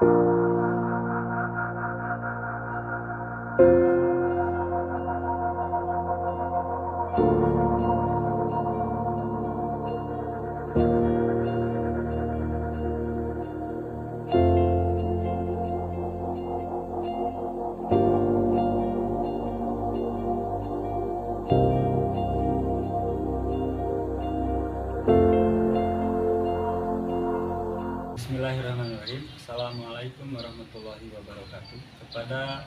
Bismillahirrahmanirrahim. Assalamualaikum warahmatullahi wabarakatuh. Kepada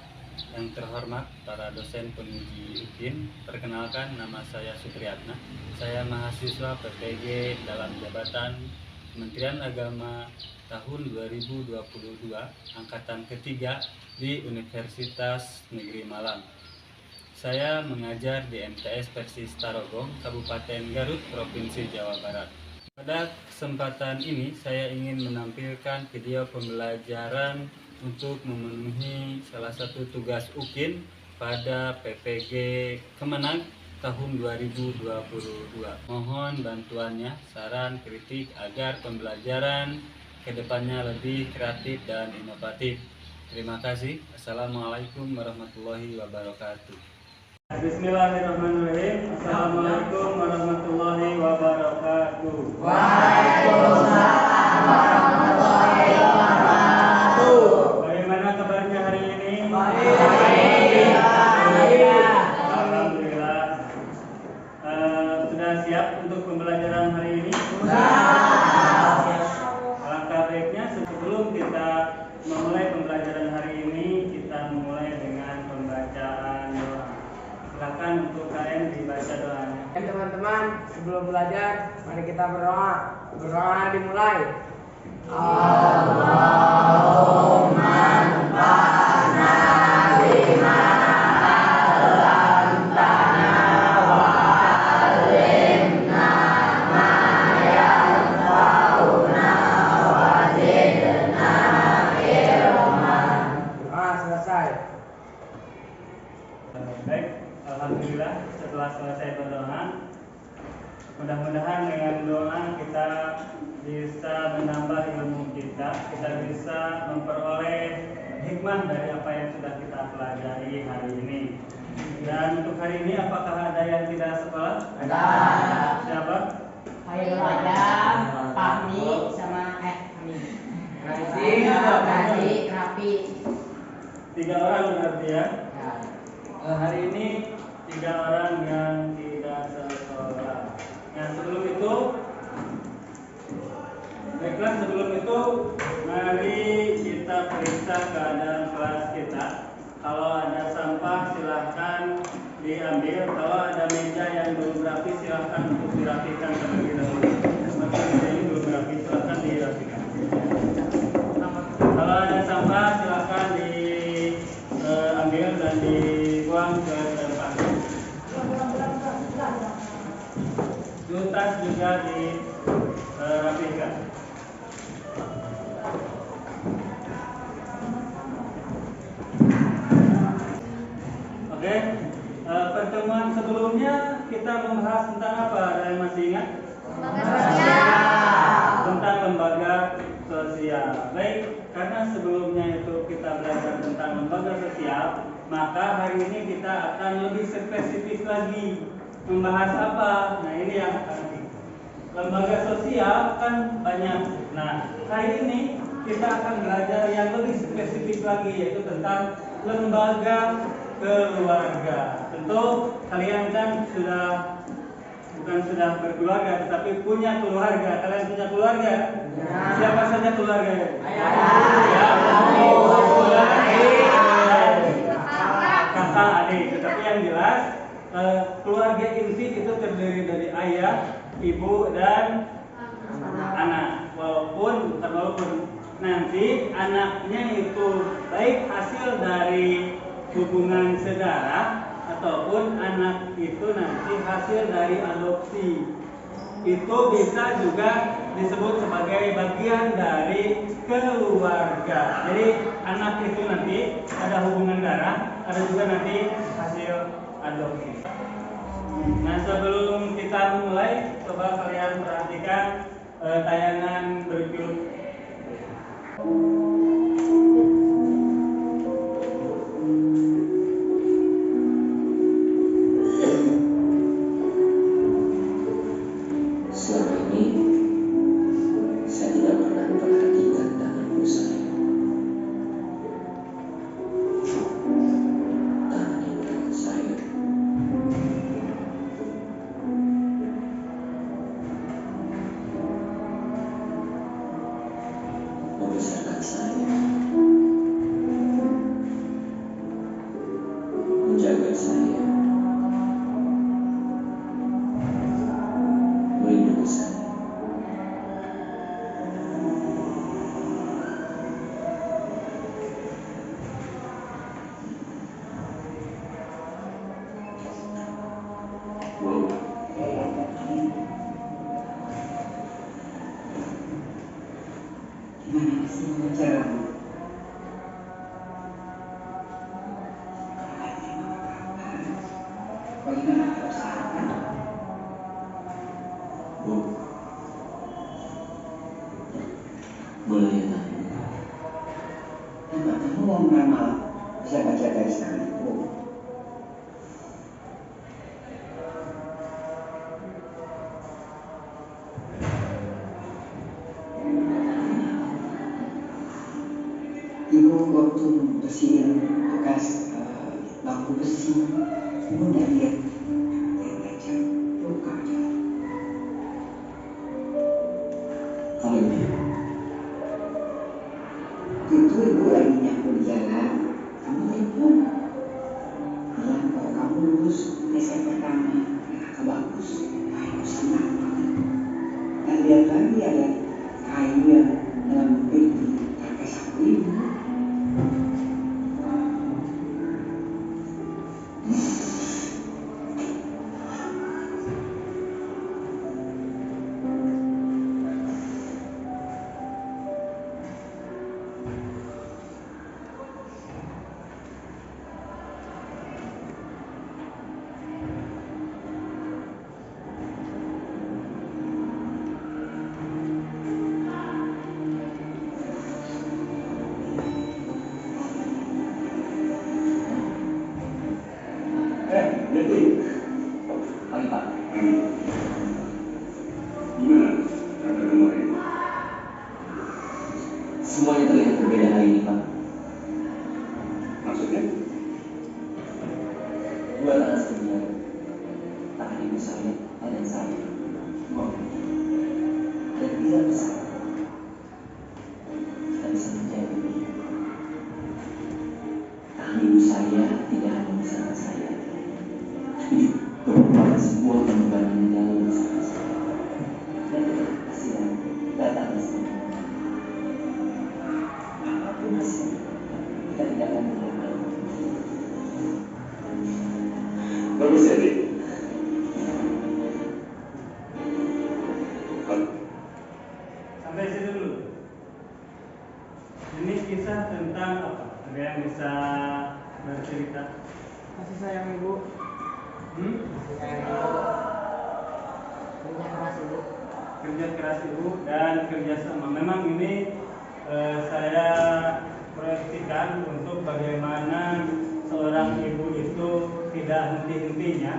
yang terhormat para dosen penguji UKIN, perkenalkan nama saya Supriyatna. Saya mahasiswa PPG dalam jabatan Kementerian Agama tahun 2022, angkatan ketiga di Universitas Negeri Malang. Saya mengajar di MTS Persis Tarogong, Kabupaten Garut, Provinsi Jawa Barat. Pada kesempatan ini saya ingin menampilkan video pembelajaran untuk memenuhi salah satu tugas UKIN pada PPG Kemenag tahun 2022. Mohon bantuannya, saran, kritik agar pembelajaran kedepannya lebih kreatif dan inovatif. Terima kasih. Assalamualaikum warahmatullahi wabarakatuh. Bismillahirrahmanirrahim. Assalamualaikum warahmatullahi wabarakatuh. Waalaikumsalam warahmatullahi wabarakatuh. Bagaimana kabarnya hari ini? Baik. Alhamdulillah. Sudah siap untuk pembelajaran hari ini? Sudah. Alangkah baiknya sebelum kita memulai pembelajaran hari ini, kita memulai dengan pembacaan doa. Silakan untuk kalian dibaca doanya. Teman-teman, sebelum belajar, mari kita berdoa. Berdoa dimulai. Allahumma anfa'na bima 'allamtana wa 'allimna ma yanfa'una wa zidna ilma. Doa selesai. Baik, alhamdulillah setelah selesai berdoa, mudah-mudahan dengan doa kita bisa menambah ilmu kita bisa memperoleh hikmah dari apa yang sudah kita pelajari hari ini. Dan untuk hari ini apakah ada yang tidak sekolah? Ada. Siapa? Hairul Adam, Fahmi sama Amin. Rapi. 3 orang berarti ya. Hari ini 3 orang yang tidak sekolah. Nah sebelum itu, mari kita periksa keadaan kelas kita. Kalau ada sampah silahkan diambil. Kalau ada meja yang belum rapi silahkan untuk dirapikan terlebih dahulu. Seperti meja ini belum rapi, silahkan dirapikan. Kalau ada sampah silahkan diambil dan dibuang ke tempat. Tas juga dirapikan. Oke, pertemuan sebelumnya kita membahas tentang apa? Ada yang masih ingat? Tentang lembaga sosial. Baik, karena sebelumnya itu kita belajar tentang lembaga sosial, maka hari ini kita akan lebih spesifik lagi. Membahas apa? Nah ini yang penting. Lembaga sosial kan banyak. Nah hari ini kita akan belajar yang lebih spesifik lagi, yaitu tentang lembaga keluarga. Tentu kalian kan bukan sudah berkeluarga, tetapi punya keluarga. Kalian punya keluarga? Ya. Siapa saja keluarganya? Kakak, adik. Tetapi yang jelas keluarga inti itu terdiri dari ayah, ibu, dan anak. Walaupun nanti anaknya itu baik hasil dari hubungan saudara ataupun anak itu nanti hasil dari adopsi. Itu bisa juga disebut sebagai bagian dari keluarga. Jadi anak itu nanti ada hubungan darah, ada juga nanti hasil adopsi. Nah sebelum kita mulai, coba kalian perhatikan tayangan berikut. membesarkan saya, menjaga saya, melindungi saya. Wow. Gimana sih cara bagaimana perusahaan? Bu, boleh ya tanya? Anak kamu mau meramal bisa baca dari sana, Bu. Ibu waktu bersihin bekas bangku besi, ibu nggak lihat yang baca luka aja. Kalau ini, Itu ibu lagi nyapu di jalan, kamu telepon. Bilang kalau kamu lulus SMP pertama, kakak bagus. Wah, ibu senang banget. Dan lihat lagi ada kayu yang lembek di kaki saku ibu. Jadi, pagi Pak. Gimana kata kemarin? Semuanya terlihat berbeda hari ini Pak. Maksudnya? Dua tangan setia, tangan ibu saya dan saya. Dan tidak bisa, kita bisa menjadi tangan ibu saya tidak hanya bersama saya, tapi juga merupakan sebuah pengorbanan yang jauh bersama saya. Dan keberhasilan datang dari sini. Apapun hasilnya, kita tidak akan menyerah. Bagus ya, Dik? Sampai situ dulu. Ini kisah tentang apa? Ada yang bisa bercerita? Kasih sayang ibu. Kasih sayang ibu. Kerja keras ibu. Kerja keras ibu dan kerjasama. Memang ini saya proyeksikan untuk bagaimana seorang ibu itu tidak henti-hentinya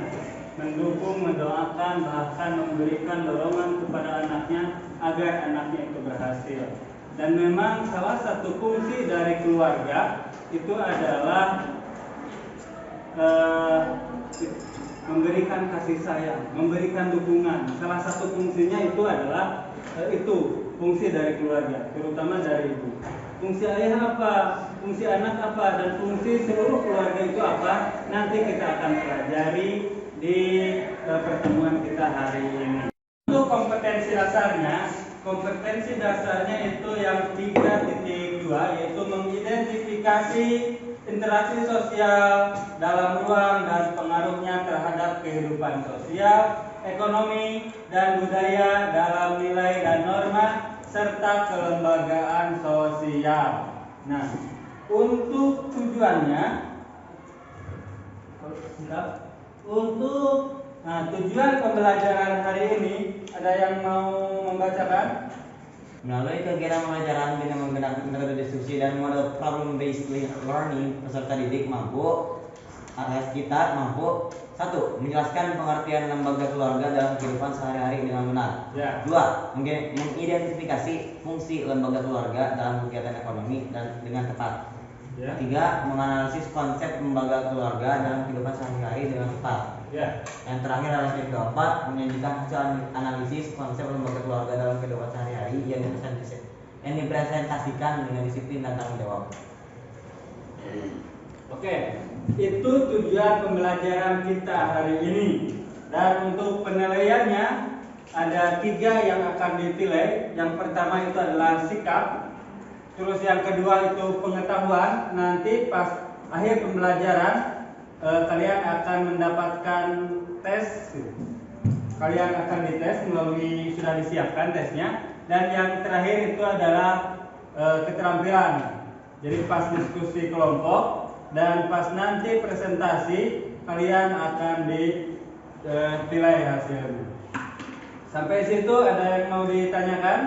mendukung, mendoakan, bahkan memberikan dorongan kepada anaknya agar anaknya itu berhasil. Dan memang salah satu fungsi dari keluarga itu adalah memberikan kasih sayang, memberikan dukungan. Salah satu fungsinya itu adalah itu fungsi dari keluarga, terutama dari ibu. Fungsi ayah apa? Fungsi anak apa? Dan fungsi seluruh keluarga itu apa? Nanti kita akan pelajari di pertemuan kita hari ini. Untuk kompetensi dasarnya itu yang 3.2, yaitu mengidentifikasi interaksi sosial dalam ruang dan pengaruhnya terhadap kehidupan sosial, ekonomi, dan budaya dalam nilai dan norma serta kelembagaan sosial. Nah, untuk tujuannya, tujuan pembelajaran hari ini, ada yang mau membacakan? Melalui kegiatan pembelajaran dengan menggunakan metode diskusi dan model problem-based learning, peserta didik mampu alias kita mampu 1. Menjelaskan pengertian lembaga keluarga dalam kehidupan sehari-hari dengan benar. 2. Mengidentifikasi fungsi lembaga keluarga dalam kegiatan ekonomi dan dengan tepat. 3. Menganalisis konsep lembaga keluarga dalam kehidupan sehari-hari dengan tepat. Yang terakhir adalah yang keempat, menyajikan hasil analisis konsep lembaga keluarga dalam kehidupan sehari-hari yang yang dipresentasikan dengan disiplin dan tanggung jawab. Oke, itu tujuan pembelajaran kita hari ini. Dan untuk penilaiannya ada 3 yang akan ditilai. Yang pertama itu adalah sikap. Terus yang kedua itu pengetahuan. Nanti pas akhir pembelajaran kalian akan mendapatkan tes. Kalian akan dites melalui sudah disiapkan tesnya. Dan yang terakhir itu adalah keterampilan. Jadi pas diskusi kelompok dan pas nanti presentasi kalian akan dinilai hasilnya. Sampai situ ada yang mau ditanyakan?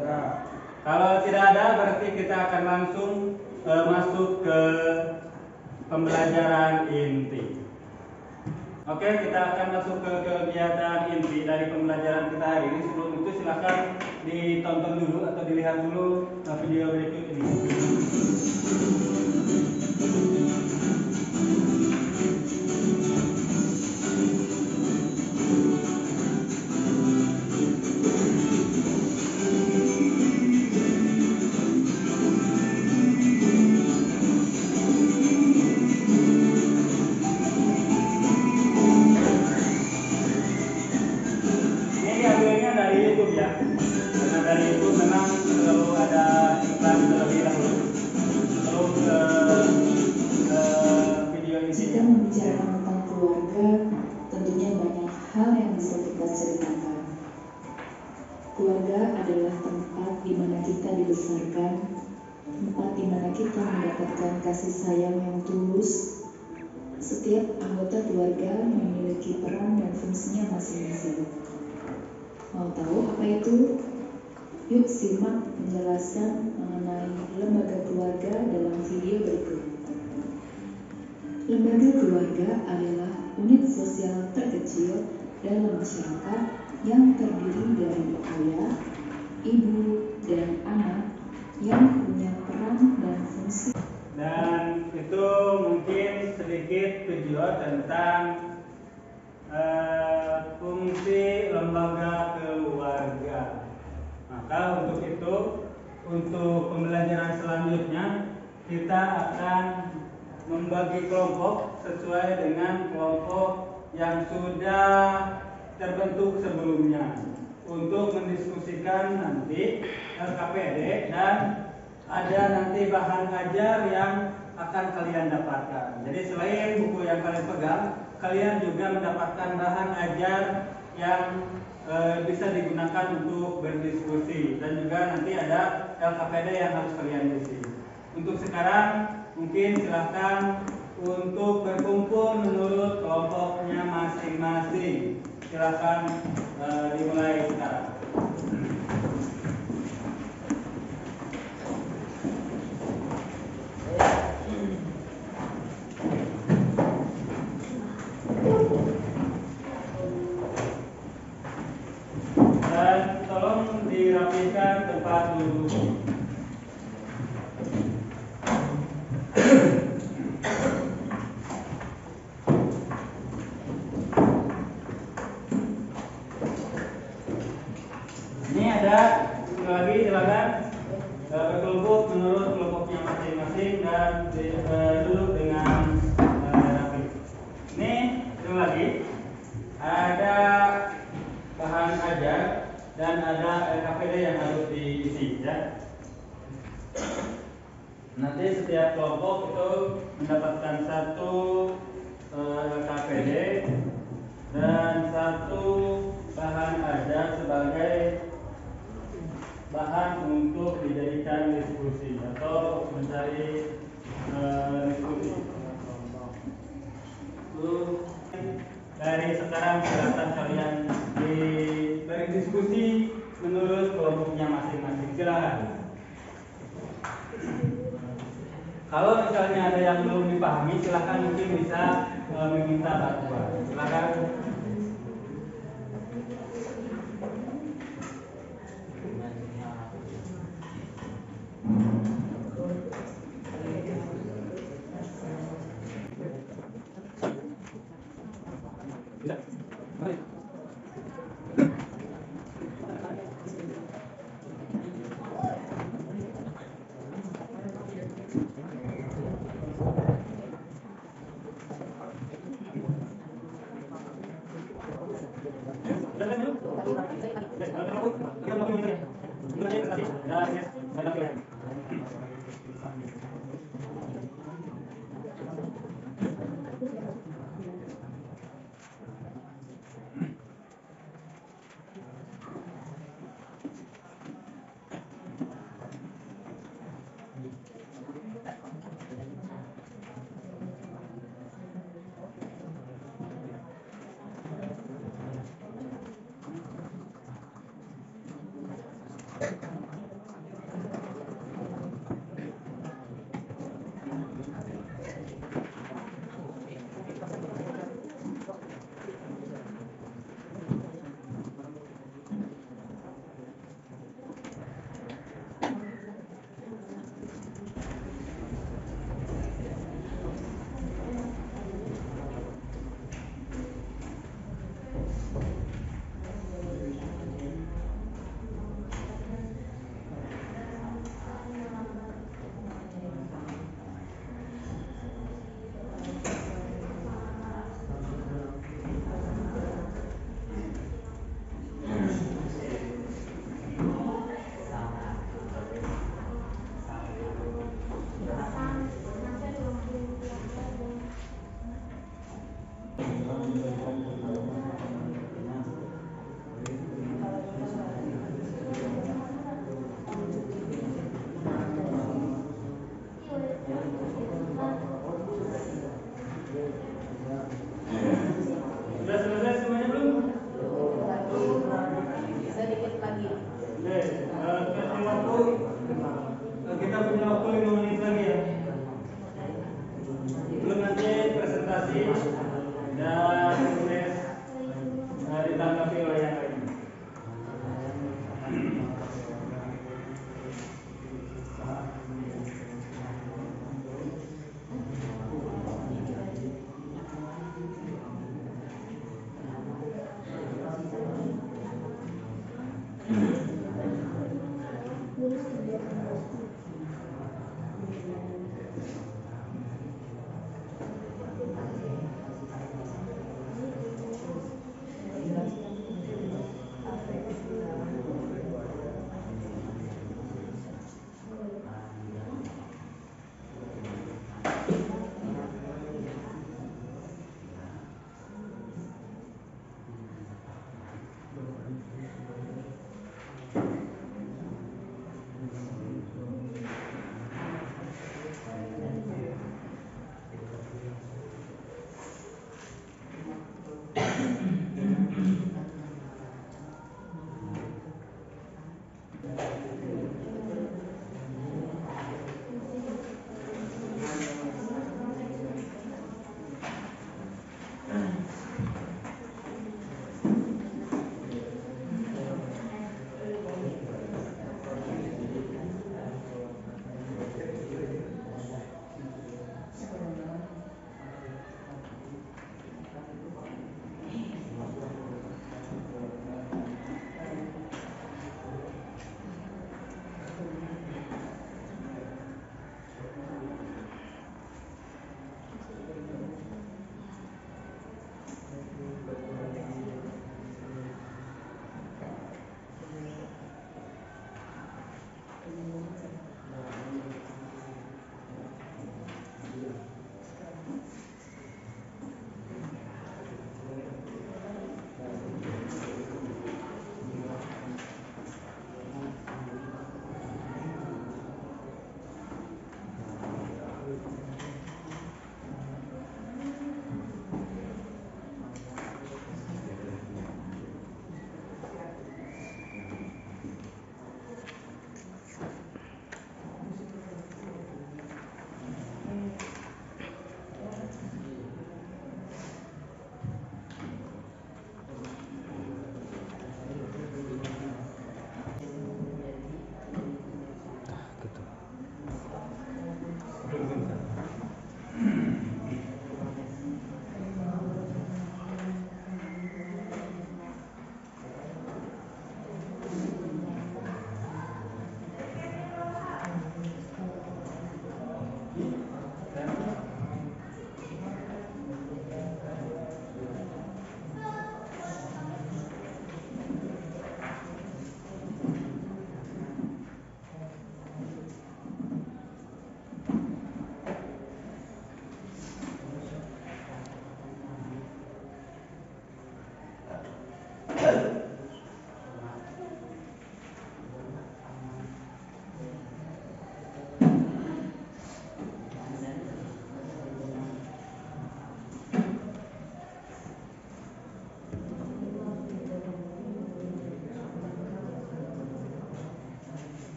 Ya. Kalau tidak ada berarti kita akan langsung masuk ke pembelajaran inti. Oke, kita akan masuk ke kegiatan inti dari pembelajaran kita hari ini. Sebelum itu silakan ditonton dulu atau dilihat dulu video berikut ini. Jika membicarakan tentang keluarga, tentunya banyak hal yang bisa kita ceritakan. Keluarga adalah tempat di mana kita dibesarkan, tempat di mana kita mendapatkan kasih sayang yang tulus. Setiap anggota keluarga memiliki peran dan fungsinya masing-masing. Mau tahu apa itu? Yuk simak penjelasan mengenai lembaga keluarga dalam video berikut. Lembaga keluarga adalah unit sosial terkecil dalam masyarakat yang terdiri dari ayah, ibu, dan anak yang punya peran dan fungsi. Dan itu mungkin sedikit tujuan tentang fungsi lembaga keluarga. Maka untuk itu, untuk pembelajaran selanjutnya kita akan membagi kelompok sesuai dengan kelompok yang sudah terbentuk sebelumnya untuk mendiskusikan nanti LKPD dan ada nanti bahan ajar yang akan kalian dapatkan. Jadi selain buku yang kalian pegang, kalian juga mendapatkan bahan ajar yang bisa digunakan untuk berdiskusi dan juga nanti ada LKPD yang harus kalian isi. Untuk sekarang mungkin silahkan untuk berkumpul menurut kelompoknya masing-masing. Silahkan dimulai sekarang. Dan tolong dirapikan tempat duduk. Ini ada lagi, silakan berkelompok menurut kelompoknya masing-masing dan duduk dengan rapi. Ini lagi ada bahan ajar dan ada LKPD yang harus diisi ya. Nanti setiap kelompok itu mendapatkan satu LKPD dan satu bahan ajar sebagai bahan untuk dijadikan diskusi atau mencari diskusi. Dari sekarang silakan kalian berdiskusi menurut kelompoknya masing-masing. Silakan. Kalau misalnya ada yang belum dipahami, silakan mungkin bisa meminta bantuan. Silakan. Gracias.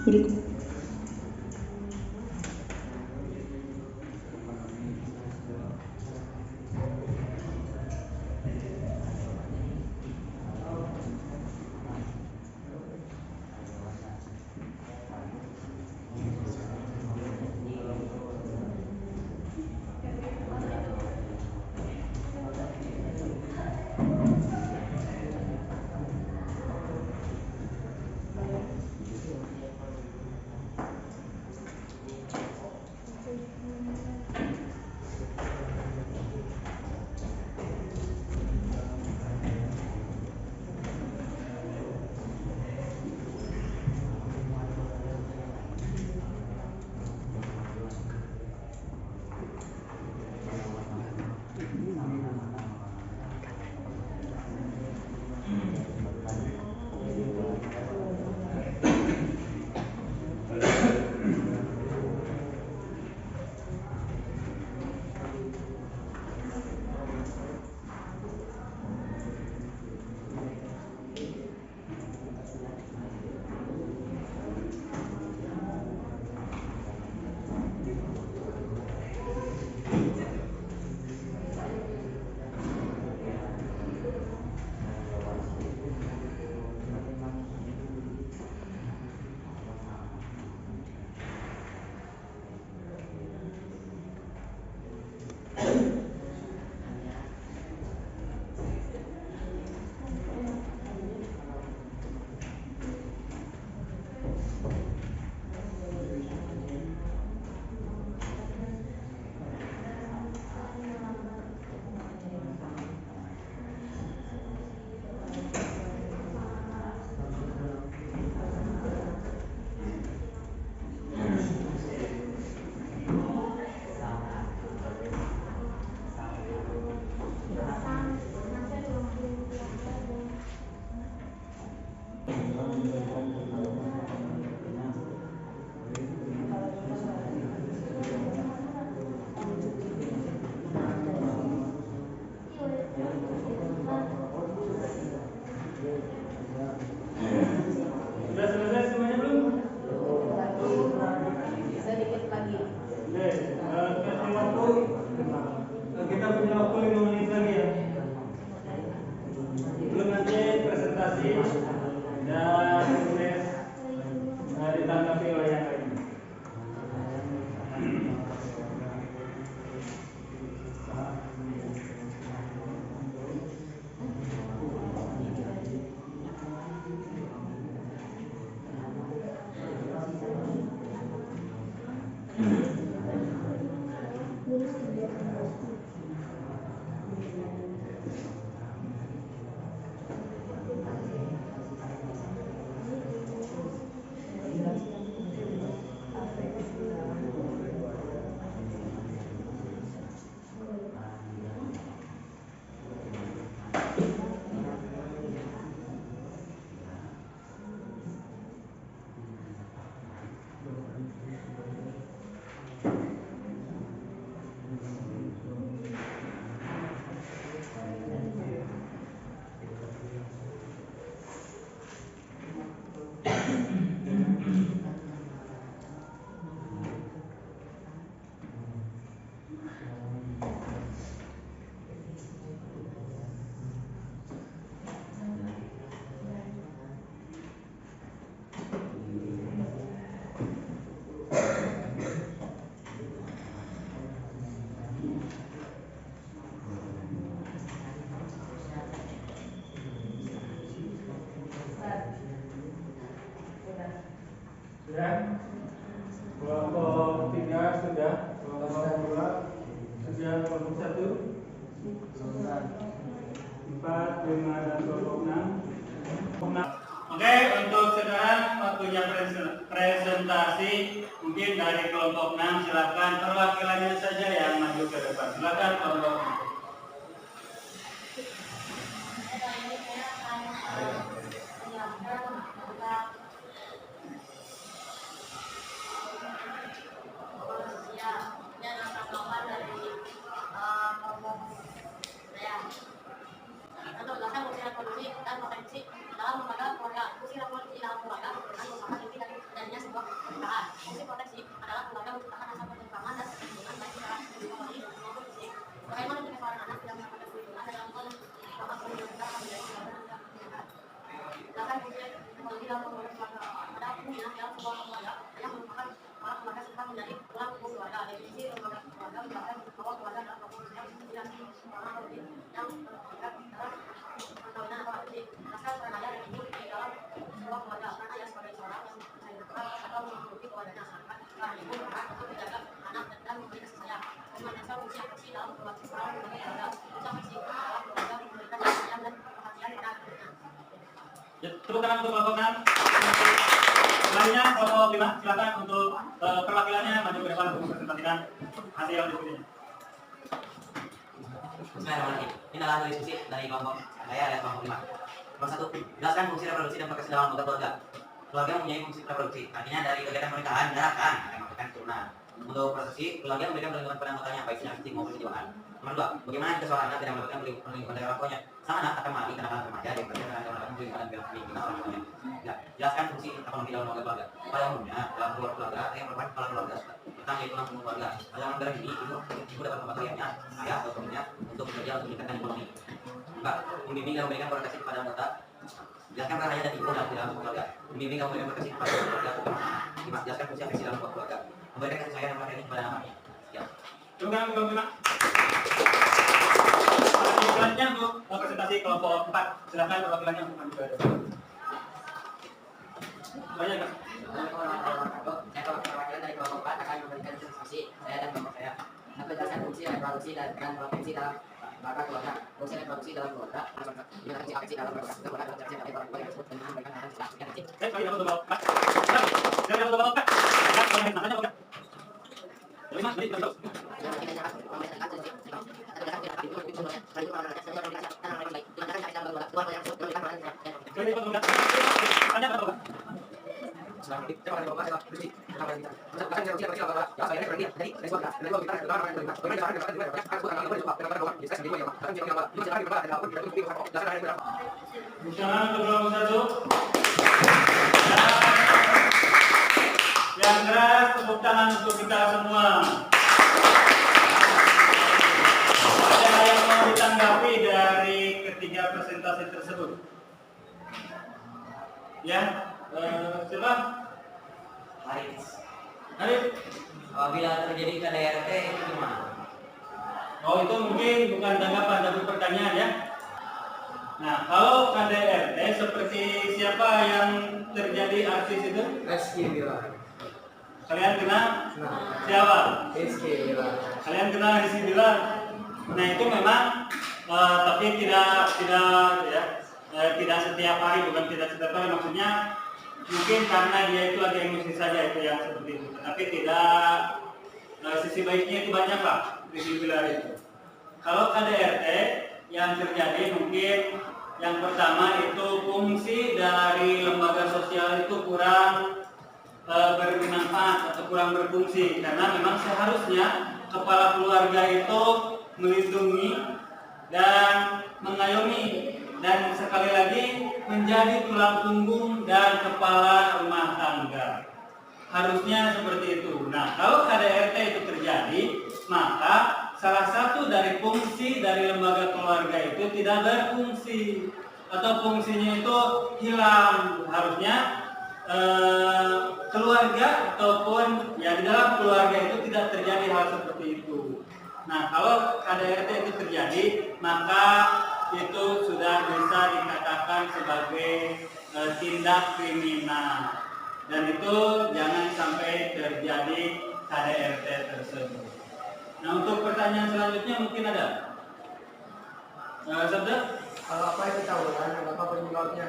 Jadi Sudah selesai semuanya belum? Sedikit lagi. Oke, kasih waktu. Kita punya waktu 5 menit lagi ya. Belum nanti presentasi dan tulis ditanggapi oleh yang lain. Sudah? Kelompok 3 sudah, kelompok 2 sudah, kelompok 1 4, 5, dan kelompok 6. Oke, untuk sekarang waktunya presentasi. Mungkin dari kelompok 6 silakan perwakilannya saja yang maju ke depan. Silakan kelompok 6. dalam lembaga keluarga, fungsi laporan di dalam keluarga, dan usaha inti dan jadinya sebuah dalam keluarga. Ada umumnya dalam sebuah keluarga yang merupakan para keluarga serta menjadi tulang punggung keluarga. Definisi lembaga keluarga merupakan bahwa keluarga dalam komposisi yang tidak orang atau lebih yang terlibat dalam perkawinan atau adopsi. Asal peran ayah dan ibu di dalam sebuah keluarga. Peran ayah sebagai seorang yang menjadi atau menghidupi keluarganya, sedangkan peran ibu merupakan untuk menjaga anak dan memberi kasih sayang. Menyelesaikan fungsi aksi dalam keluarga. Fungsi aksi dalam keluarga memberikan kasih sayang dan perhatian pada anaknya. Ya, tepuk tangan untuk kelompok 6. Selanjutnya kelompok 5, silakan untuk perwakilannya maju ke depan untuk mempresentasikan hasil diskusinya. Bismillahirrahmanirrahim. Ini adalah hasil diskusi dari kelompok saya dan kelompok 5. Nomor 1, jelaskan fungsi reproduksi dan kekesedaran anggota keluarga. Keluarga mempunyai fungsi reproduksi, artinya dari kegiatan pernikahan diharapkan akan menghasilkan keturunan. Untuk prosesi, keluarga memberikan perlindungan pada anggotanya, baik secara fisik maupun kejiwaan. Nomor 2, bagaimana jika seorang anak tidak mendapatkan perlindungan dari orang tuanya? Sang anak akan mati karena remaja yang bekerja dengan mendapatkan perlindungan dan perlindungan orang tuanya. Ya, jelaskan fungsi ekonomi dalam keluarga. Pada umumnya, dalam keluarga yang merupakan kepala keluarga pertama yaitu tulang punggung keluarga. Dalam negara ini, ibu dapat membantu ayahnya, ayah atau suaminya untuk bekerja untuk meningkatkan ekonomi. Mbak, membimbing dan memberikan proteksi kepada anggota. Jelaskan peran ayah dan ibu dalam keluarga. Membimbing dan memberikan proteksi kepada keluarga. 5. Jelaskan fungsi afeksi dalam keluarga. Memberikan kasih sayang dan perhatian kepada anaknya. Ya. Terima kasih kelompok 5. Selanjutnya untuk presentasi kelompok 4, silakan perwakilannya untuk maju ke depan. Banyak Kak. Saya perwakilan dari kelompok 4 akan memberikan diskusi saya dan kelompok saya. Satu, jelaskan fungsi reproduksi dan proteksi dalam keluarga. Fungsi reproduksi dalam keluarga, gimana fungsi afeksi dalam keluarga adalah jelaskan dari orang tua yang disebut dengan memberikan harapan secara negatif. Saya bagi untuk kelompok 4. Silakan untuk kelompok 4. Silakan nanya Pak. 5 menit terus. Jangan untuk kelompok 1. Yang keras tepuk tangan untuk kita semua. Ada yang mau ditanggapi dari ketiga presentasi tersebut? Ya, siapa? Arif. Apabila terjadi KDRT itu gimana? Oh, itu mungkin bukan tanggapan tapi pertanyaan ya. Nah, kalau KDRT seperti siapa yang terjadi artis itu? Rizky Bilar. Kalian kenal? Siapa? Rizky Bilar. Kalian kenal Rizky Bilar? Nah, itu memang tapi tidak setiap hari, bukan tidak setiap hari, maksudnya mungkin karena dia itu lagi emosi saja itu yang seperti itu. Tapi tidak sisi baiknya itu banyak lah Rizky Bilar itu. Kalau KDRT yang terjadi mungkin yang pertama itu fungsi dari lembaga sosial itu kurang bermanfaat atau kurang berfungsi, karena memang seharusnya kepala keluarga itu melindungi dan mengayomi dan sekali lagi menjadi tulang punggung dan kepala rumah tangga. Harusnya seperti itu. Nah, kalau KDRT itu terjadi, maka salah satu dari fungsi dari lembaga keluarga itu tidak berfungsi atau fungsinya itu hilang. Harusnya keluarga ataupun ya di dalam keluarga itu tidak terjadi hal seperti itu. Nah, kalau KDRT itu terjadi, maka itu sudah bisa dikatakan sebagai tindak kriminal, dan itu jangan sampai terjadi KDRT tersebut. Nah, untuk pertanyaan selanjutnya mungkin ada Sabda? Kalau apa itu tawuran, apa penyebabnya?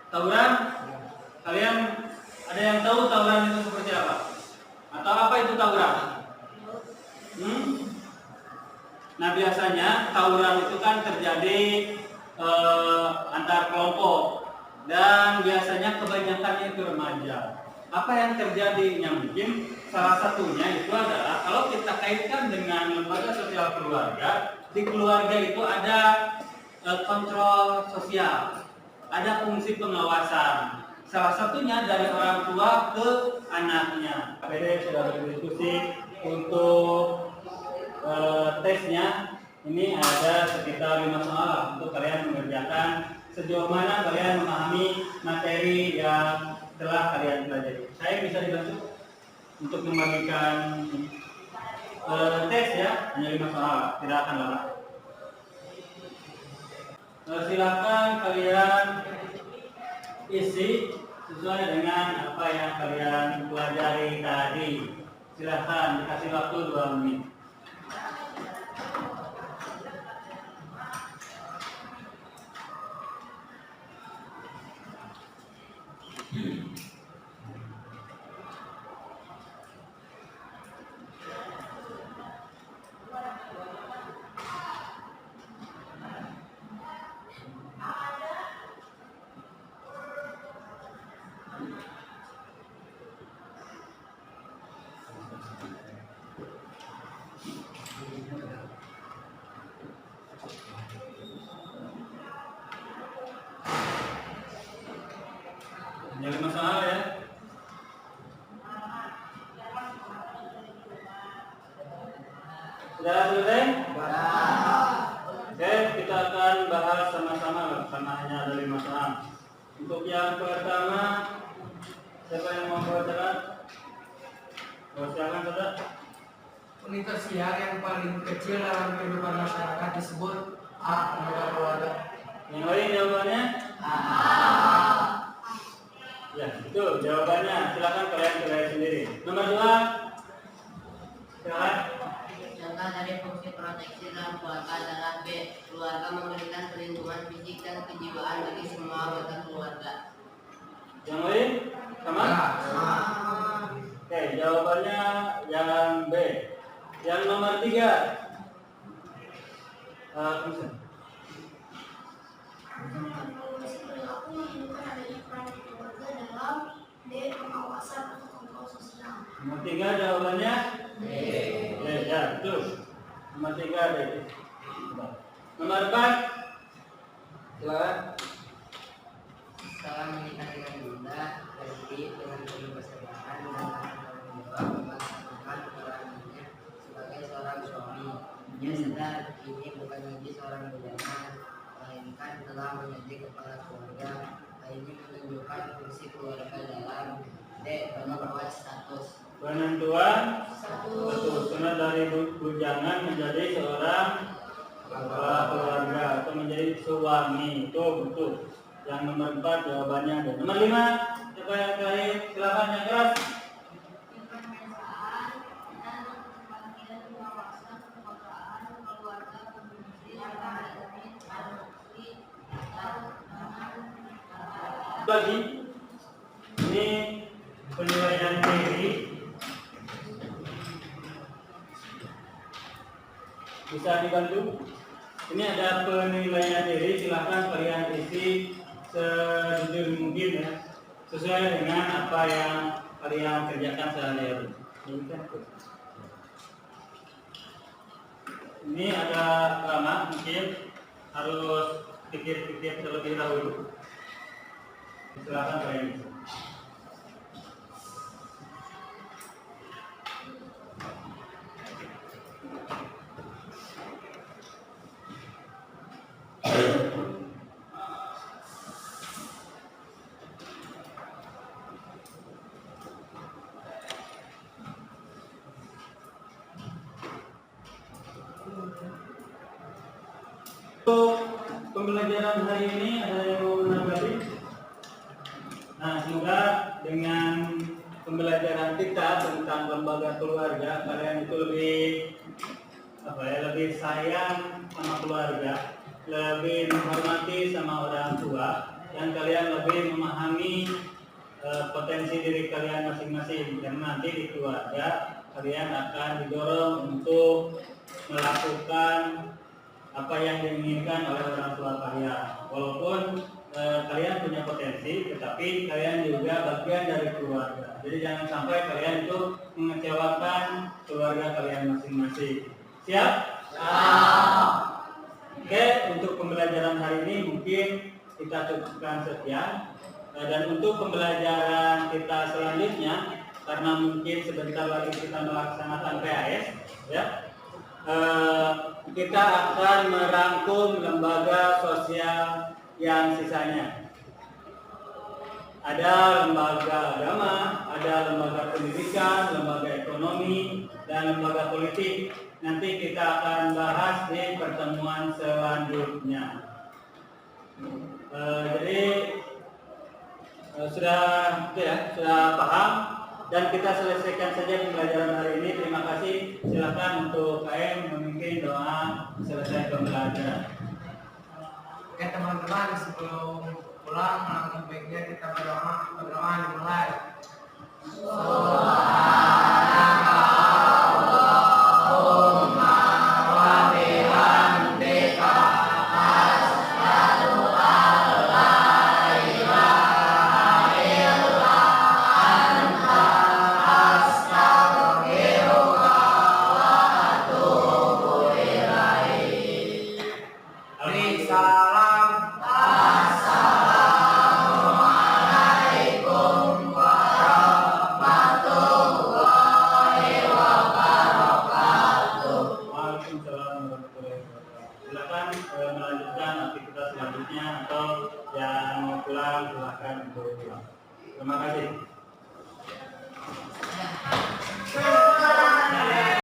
Tawuran? Kalian ada yang tahu tawuran itu seperti apa? Atau apa itu tawuran? Nah, biasanya tawuran itu kan terjadi antar kelompok dan biasanya kebanyakannya itu remaja. Apa yang terjadi? Yang mungkin salah satunya itu adalah kalau kita kaitkan dengan lembaga sosial keluarga, di keluarga itu ada kontrol sosial, ada fungsi pengawasan. Salah satunya dari orang tua ke anaknya. KPD sudah berdiskusi untuk tesnya. Ini ada sekitar 5 soal untuk kalian mengerjakan sejauh mana kalian memahami materi yang telah kalian pelajari. Saya bisa dibantu untuk membagikan tes ya, hanya 5 soal, tidak akan lama. Silakan kalian isi sesuai dengan apa yang kalian pelajari tadi. Silakan dikasih waktu 2 menit. Jadi masalah ya. Sudah selesai? Oke, kita akan bahas sama-sama karena hanya ada 5 soal. Untuk yang pertama, siapa yang mau bacakan? Silakan saudara. Unit sosial yang paling kecil dalam kehidupan masyarakat disebut A. Anggota keluarga. Yang lain jawabannya? Ya, itu jawabannya. Silakan kalian pilih sendiri. Nomor 2. Silakan. Contoh dari fungsi proteksi dalam keluarga adalah B. Keluarga memberikan perlindungan fisik dan kejiwaan bagi semua anggota keluarga. Yang lain? Sama? Oke, jawabannya yang B. Yang nomor 3. Kunsen. Perilaku menunjukkan adanya peran keluarga dalam D. Pengawasan atau kontrol sosial. Nomor 3 jawabannya? B. Ya, betul. Nomor 3 B. Nomor 4. Silakan. Setelah menikah dengan Bunda, berhenti dengan penuh kesadaran dan tanggung jawab melaksanakan perannya sebagai seorang suami. Dia sadar ini bukan lagi seorang bujangan, melainkan telah menjadi kepala keluarga. Hal ini menunjukkan fungsi keluarga dalam D. Memperkuat status. Penentuan status. Karena dari bujangan menjadi seorang kepala keluarga atau menjadi suami, itu betul. Yang nomor 4 jawabannya ada. Nomor 5, siapa yang terakhir? Silakan yang keras. Bagi ini penilaian teori, bisa dibantu. Ini ada penilaian diri, silahkan kalian isi sejujur mungkin ya, sesuai dengan apa yang kalian kerjakan sehari-hari. Ini ada lama, mungkin harus pikir-pikir terlebih dahulu. Silahkan kalian isi. Untuk pembelajaran hari ini ada yang mau menanggapi? Nah, semoga dengan pembelajaran kita tentang lembaga keluarga, kalian itu lebih sayang sama keluarga, lebih menghormati sama orang tua, dan kalian lebih memahami potensi diri kalian masing-masing. Dan nanti di keluarga kalian akan didorong untuk melakukan apa yang diinginkan oleh orang tua kalian. Walaupun kalian punya potensi, tetapi kalian juga bagian dari keluarga. Jadi jangan sampai kalian itu mengecewakan keluarga kalian masing-masing. Siap? Oke, untuk pembelajaran hari ini mungkin kita cukupkan sekian. Dan untuk pembelajaran kita selanjutnya, karena mungkin sebentar lagi kita melaksanakan PAS, ya. Kita akan merangkum lembaga sosial yang sisanya. Ada lembaga agama, ada lembaga pendidikan, lembaga ekonomi, dan lembaga politik. Nanti kita akan bahas di pertemuan selanjutnya. Jadi sudah paham, dan kita selesaikan saja pembelajaran hari ini. Terima kasih. Silakan untuk KM memimpin doa selesai pembelajaran. Oke teman-teman, sebelum pulang alangkah baiknya kita berdoa dimulai. Silakan melanjutkan aktivitas selanjutnya, atau yang mau pulang silakan untuk pulang. Terima kasih.